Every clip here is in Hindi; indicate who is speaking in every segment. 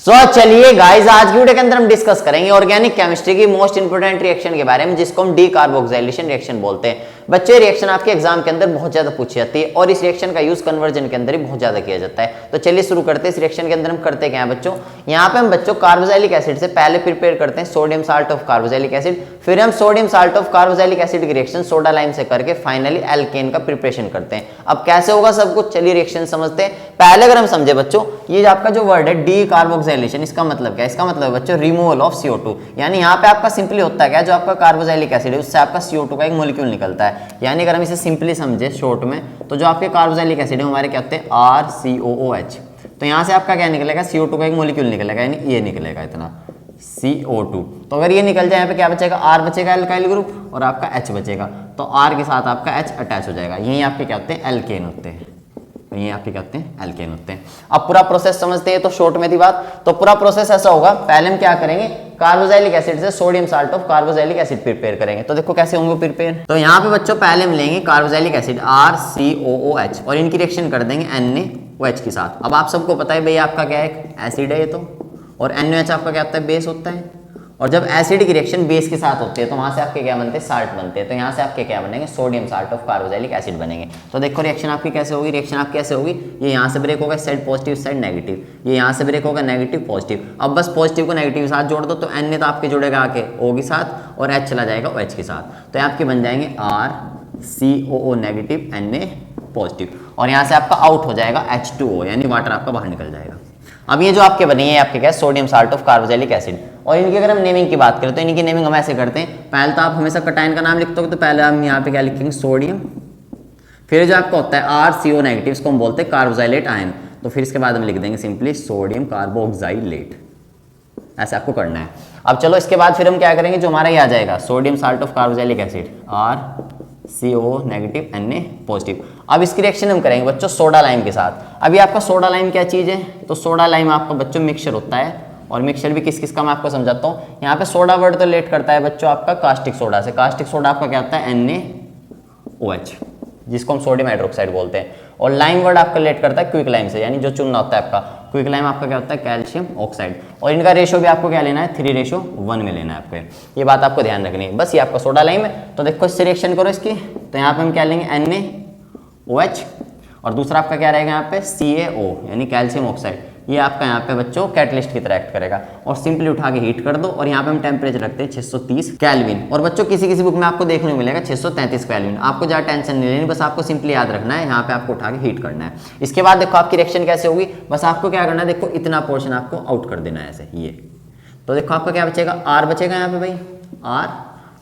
Speaker 1: चलिए गाइस, आज की वीडियो के अंदर हम डिस्कस करेंगे ऑर्गेनिक केमिस्ट्री की मोस्ट इंपोर्टेंट रिएक्शन के बारे में, जिसको हम डीकार्बोक्सिलेशन रिएक्शन बोलते हैं। बच्चे, रिएक्शन आपके एग्जाम के अंदर बहुत ज्यादा पूछी जाती है और इस रिएक्शन का यूज कन्वर्जन के अंदर भी बहुत ज्यादा किया जाता है। तो चलिए शुरू करते हैं। इस रिएक्शन के अंदर हम करते क्या है बच्चों, यहाँ पे हम बच्चों कार्बोक्सिलिक एसिड से पहले प्रिपेयर करते हैं sodium salt of carboxylic acid, फिर हम sodium salt of carboxylic acid की रिएक्शन सोडा लाइम से करके फाइनली एल्केन का प्रिपरेशन करते हैं। अब कैसे होगा सब कुछ, चलिए रिएक्शन समझते हैं। पहले अगर हम समझे बच्चों, ये आपका जो वर्ड है डीकार्बोक्सिलेशन, इसका मतलब क्या है? इसका मतलब है बच्चों रिमूवल ऑफ CO2। यानी यहाँ पे आपका सिंपली होता है क्या, जो आपका कार्बोक्सिलिक एसिड है उससे आपका CO2 का एक मॉलिक्यूल निकलता है। यानी अगर हम इसे सिंपली समझे शॉर्ट में, तो जो आपके कार्बोक्सिलिक एसिड है हमारे क्या होते हैं RCOOH। तो यहाँ से आपका क्या निकलेगा, CO2 का एक मॉलिक्यूल निकलेगा, यानी ये निकलेगा इतना CO2। तो अगर ये निकल जाए यहाँ पे क्या बचेगा, R बचेगा एल्काइल ग्रुप और आपका H बचेगा। तो R के साथ आपका H अटैच हो जाएगा, यही आपके क्या होते हैं एल्केन होते हैं। ये आपके क्या होते हैं एल्केन होते हैं। अब पूरा प्रोसेस समझते हैं। तो शॉर्ट में थी बात, तो पूरा प्रोसेस ऐसा होगा। पहले हम क्या करेंगे, कार्बोक्सिलिक एसिड से sodium salt of carboxylic acid prepare करेंगे। तो देखो कैसे होंगे प्रिपेयर। तो यहाँ पे बच्चों पहले हम लेंगे कार्बोक्सिलिक एसिड RCOOH और इनकी रिएक्शन कर देंगे NaOH के साथ। अब आप सबको पता है भाई आपका क्या है, एसिड है ये तो, और NaOH आपका क्या होता है, बेस होता है। और जब एसिड की रिएक्शन बेस के साथ होती है तो वहां से आपके क्या बनते हैं, साल्ट बनते हैं। तो यहाँ से आपके क्या बनेंगे, sodium salt of carboxylic acid बनेंगे। तो देखो रिएक्शन आपकी कैसे होगी, रिएक्शन आपकी कैसे होगी, ये यहाँ से ब्रेक होगा, इस साइड पॉजिटिव, इस साइड नेगेटिव, ये यहाँ से ब्रेक होगा नेगेटिव पॉजिटिव। अब बस पॉजिटिव को नेगेटिव के साथ जोड़ दो, तो Na तो आपके जुड़ेगा आके O के साथ और H चला जाएगा OH के साथ। तो आपके बन जाएंगे RCOO नेगेटिव Na पॉजिटिव, और यहाँ से आपका आउट हो जाएगा H2O, यानी वाटर आपका बाहर निकल जाएगा। अब ये जो आपके बने हैं आपके क्या, sodium salt of carboxylic acid. और इनकी अगर हम नेमिंग की बात करें तो इनकी नेमिंग हम ऐसे करते हैं। पहले तो आप हमेशा कटायन का नाम लिखते हो, तो पहले हम यहाँ पे क्या लिखेंगे, सोडियम। फिर जो आपका होता है RCO नेगेटिव, इसको हम बोलते हैं कार्बोक्सिलेट आयन। तो फिर इसके बाद हम लिख देंगे सिंपली सोडियम कार्बोक्सिलेट। ऐसे आपको करना है। अब चलो इसके बाद फिर हम क्या करेंगे, जो हमारा ये आ जाएगा sodium salt of carboxylic acid RCO negative Na positive. अब इसकी रिएक्शन हम करेंगे बच्चों सोडा लाइम के साथ। अभी आपका सोडा लाइम क्या चीज़ है, तो सोडा लाइम आपका बच्चों मिक्सचर होता है, और मिक्सचर भी किस किस का मैं आपको समझाता हूँ। यहाँ पे सोडा वर्ड तो रिलेट करता है बच्चों आपका कास्टिक सोडा से। कास्टिक सोडा आपका क्या होता है NaOH, जिसको हम सोडियम हाइड्रोक्साइड बोलते हैं। और लाइम वर्ड आपका रिलेट करता है क्विक लाइम से, यानी जो चूना होता है आपका। क्विक लाइम आपका क्या होता है कैल्शियम ऑक्साइड। और इनका रेशो भी आपको क्या लेना है, 3:1 में लेना है आपको। ये बात आपको ध्यान रखनी है। बस ये आपका सोडा लाइम है। तो देखो इससे रिएक्शन करो इसकी। तो यहाँ पे हम क्या लेंगे NaOH, और दूसरा आपका क्या रहेगा यहाँ पे CaO, यानी कैल्शियम ऑक्साइड। ये आपका यहाँ पे बच्चों कैटलिस्ट की तरह एक्ट करेगा। और सिंपली उठा के हीट कर दो, और यहाँ पे हम टेम्परेचर रखते हैं 630 केल्विन। और बच्चों किसी किसी बुक में आपको देखने को मिलेगा 633 केल्विन। आपको ज़्यादा टेंशन नहीं लेनी, बस आपको सिंपली याद रखना है, यहाँ पे आपको उठा के हीट करना है। इसके बाद देखो आपकी रिएक्शन कैसे होगी, बस आपको क्या करना है, देखो इतना पोर्शन आपको आउट कर देना है ऐसे ये। तो देखो आपका क्या बचेगा, R बचेगा यहाँ पे भाई, R,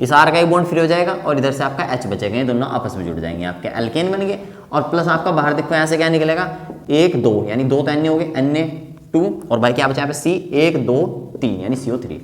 Speaker 1: इस R का एक बॉन्ड फ्री हो जाएगा, और इधर से आपका H बचेगा, ये दोनों आपस में जुड़ जाएंगे, आपके एल्केन बन गए। और प्लस आपका बाहर देखो यहाँ से क्या निकलेगा, 1 2, यानी 2 तो Na हो गए, Na2, और भाई क्या बचा यहाँ पे C, 1 2 3, यानी CO3।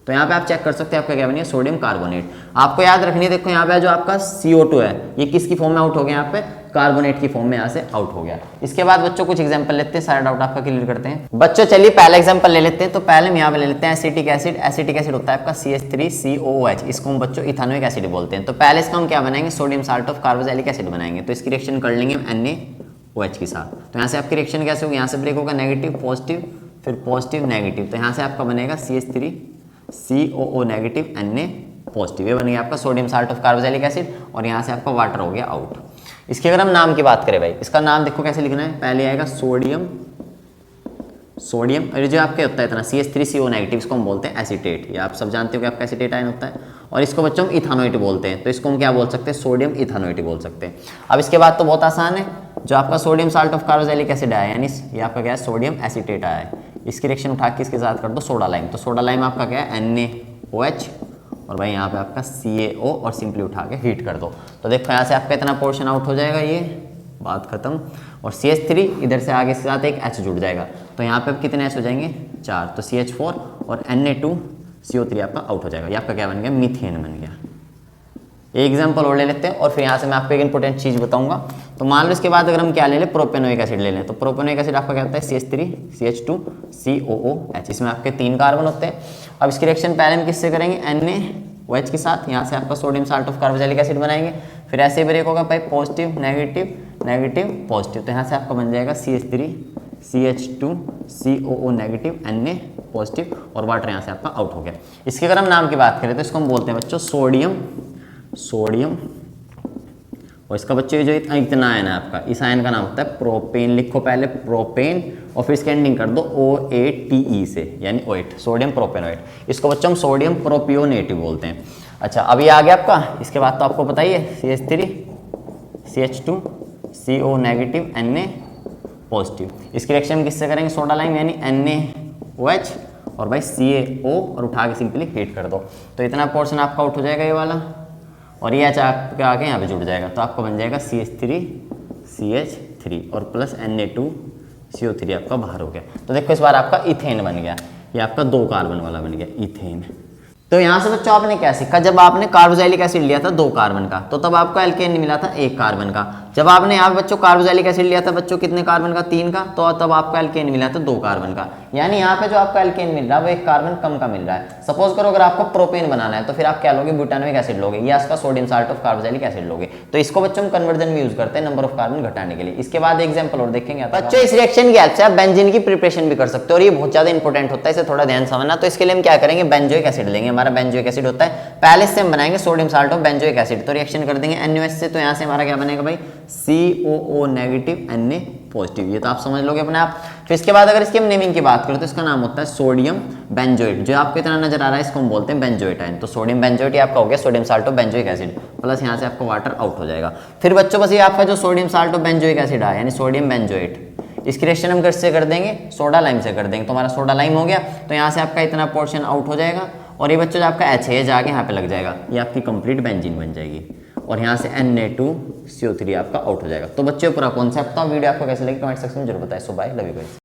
Speaker 1: तो यहाँ पे आप चेक कर सकते हैं आपका क्या बनिए, सोडियम कार्बोनेट। आपको याद रखनी है, देखो यहाँ पे जो आपका CO2 है, ये किसकी फॉर्म में आउट हो गया, यहाँ पे कार्बोनेट की फॉर्म में यहाँ से आउट हो गया। इसके बाद बच्चों कुछ एग्जांपल लेते हैं, सारा डाउट आपका क्लियर करते हैं। बच्चों चलिए पहला एग्जांपल ले लेते हैं। तो पहले हम यहाँ पे ले लेते हैं एसिटिक एसिड। एसिटिक एसिड होता है आपका CH3COOH, इसको हम बच्चों इथानोइक एसिड बोलते हैं। तो पहले इसका हम क्या बनाएंगे, sodium salt of carboxylic acid बनाएंगे। तो इसकी रिएक्शन कर लेंगे NaOH के साथ। तो यहाँ से आपकी रिएक्शन कैसे होगी, यहाँ से ब्रेक होगा नेगेटिव पॉजिटिव, फिर पॉजिटिव नेगेटिव। तो यहाँ से आपका बनेगा CH3COO नेगेटिव Na पॉजिटिव। ये बन गया आपका sodium salt of carboxylic acid, और यहाँ से आपका वाटर हो गया आउट। इसके अगर हम नाम की बात करें भाई, इसका नाम देखो कैसे लिखना है। पहले आएगा सोडियम, और जो आपके होता है इतना CH3CO नेगेटिव, इसको हम बोलते हैं एसीटेट। ये आप सब जानते हो कि आपका एसीटेट आयन होता है। और इसको बच्चों हम इथानोइट बोलते हैं। तो इसको हम क्या बोल सकते हैं, सोडियम इथानोइट बोल सकते हैं। अब इसके बाद तो बहुत आसान है, जो आपका sodium salt of carboxylic acid आया, यानी ये आपका क्या है, सोडियम एसीटेट आया है। इसकी रिएक्शन उठा के इसके साथ कर दो सोडा लाइम। तो सोडा लाइम आपका क्या है NaOH, और भाई यहाँ पे आपका CaO, और सिंपली उठा के हीट कर दो। तो देखो यहाँ से आपका इतना पोर्शन आउट हो जाएगा, ये बात खत्म। और CH3 इधर से आगे से साथ एक H जुड़ जाएगा। तो यहाँ पे अब कितने H हो जाएंगे, 4। तो CH4 और Na2CO3 आपका आउट हो जाएगा। ये आपका क्या बन गया, मीथेन बन गया। एक एग्जाम्पल और ले लेते हैं, और फिर यहाँ से मैं आपको एक इंपॉर्टेंट चीज़ बताऊंगा। तो मान लो इसके बाद अगर हम क्या ले लें, प्रोपेनोइक एसिड ले लें। तो प्रोपेनोइक एसिड आपका क्या होता है, CH3CH2COOH, इसमें आपके 3 कार्बन होते हैं। अब इसकी रिएक्शन पहले हम किससे करेंगे, NaOH के साथ। यहाँ से आपका sodium salt of carboxylic acid बनाएंगे। फिर ऐसे ब्रेक होगा भाई पॉजिटिव नेगेटिव नेगेटिव पॉजिटिव। तो यहाँ से आपका बन जाएगा CH3 CH2COO negative Na positive और वाटर यहाँ से आपका आउट हो गया। इसके अगर हम नाम की बात करें तो इसको हम बोलते हैं बच्चों सोडियम और इसका बच्चों ये जो इतना आयन है आपका, इस आयन का नाम होता है प्रोपेन। लिखो पहले प्रोपेन और फिर इसके एंडिंग कर दो OATE से, यानी OAT, सोडियम प्रोपेनोएट। इसको बच्चों हम सोडियम प्रोपियोनेटिव बोलते हैं। अच्छा अब ये आ गया आपका। इसके बाद तो आपको पता ही है CH3 CH2CO negative Na positive. इसकी रिएक्शन हम किससे करेंगे? सोडा लाइम यानी NaOH और भाई CaO और उठा के सिंपली हीट कर दो तो इतना पोर्शन आपका आउट हो जाएगा ये वाला, और ये आपके आगे यहाँ पे जुड़ जाएगा तो आपका बन जाएगा CH3CH3 और प्लस Na2CO3 आपका बाहर हो गया। तो देखो इस बार आपका इथेन बन गया, ये आपका 2 कार्बन वाला बन गया इथेन। तो यहाँ से बच्चों आपने क्या सीखा? जब आपने कार्बोक्सिलिक एसिड लिया था 2 कार्बन का तो तब आपको एल्केन मिला था 1 कार्बन का। जब आपने यहाँ बच्चों कार्बोक्सिलिक एसिड लिया था बच्चों कितने कार्बन का? 3 का, तो तब आपको एल्केन मिला था 2 कार्बन का। यानी यहाँ पे जो आपको एल्केन मिल रहा है वो 1 कार्बन कम का मिल रहा है। सपोज करो अगर आपको प्रोपेन बनाना है तो फिर आप क्या लोगे? ब्यूटानोइक एसिड लोगे या इसका sodium salt of carboxylic acid लोगे। तो इसको बच्चों हम कन्वर्जन में यूज करते हैं नंबर ऑफ कार्बन घटाने के लिए। इसके बाद एग्जाम्पल और देखेंगे बच्चों। इस रिएक्शन की हेल्प से आप बेंजीन की प्रिपरेशन भी कर सकते हो और ये बहुत ज्यादा इंपॉर्टेंट होता है, इसे थोड़ा ध्यान समझना। तो इसके लिए हम क्या करेंगे? बेंजोइक एसिड लेंगे। हमारा बेंजोइक एसिड होता है, पहले से हम बनाएंगे sodium salt of benzoic acid. तो रिएक्शन कर देंगे NaOH से, तो यहाँ से हमारा क्या बनेगा भाई? COO negative Na positive. ये तो आप समझ लोगे अपने आप। फिर इसके बाद अगर इसकी हम नेमिंग की बात करें तो इसका नाम होता है सोडियम बेंजोएट। जो आपको इतना नजर आ रहा है इसको हम बोलते हैं बेंजोएट आयन। तो सोडियम बेंजोएट आपका हो गया sodium salt of benzoic acid, plus यहाँ से आपका वाटर आउट हो जाएगा। फिर बच्चों बस ये आपका जो sodium salt of benzoic acid आया यानी सोडियम बेंजोएट, इसकी रिएक्शन हम किससे कर देंगे? सोडा लाइम से कर देंगे। तो हमारा सोडा लाइम हो गया, तो यहाँ से आपका इतना पोर्शन आउट हो जाएगा और ये बच्चों जो आपका H है जाके यहाँ पे लग जाएगा, ये आपकी कंप्लीट बेंजीन बन जाएगी और यहाँ से Na2CO3 आपका आउट हो जाएगा। तो बच्चों पूरा कॉन्सेप्ट था। वीडियो आपको कैसे लगी कमेंट सेक्शन में जरूर बताएं। सो बाय, लव यू गाइस।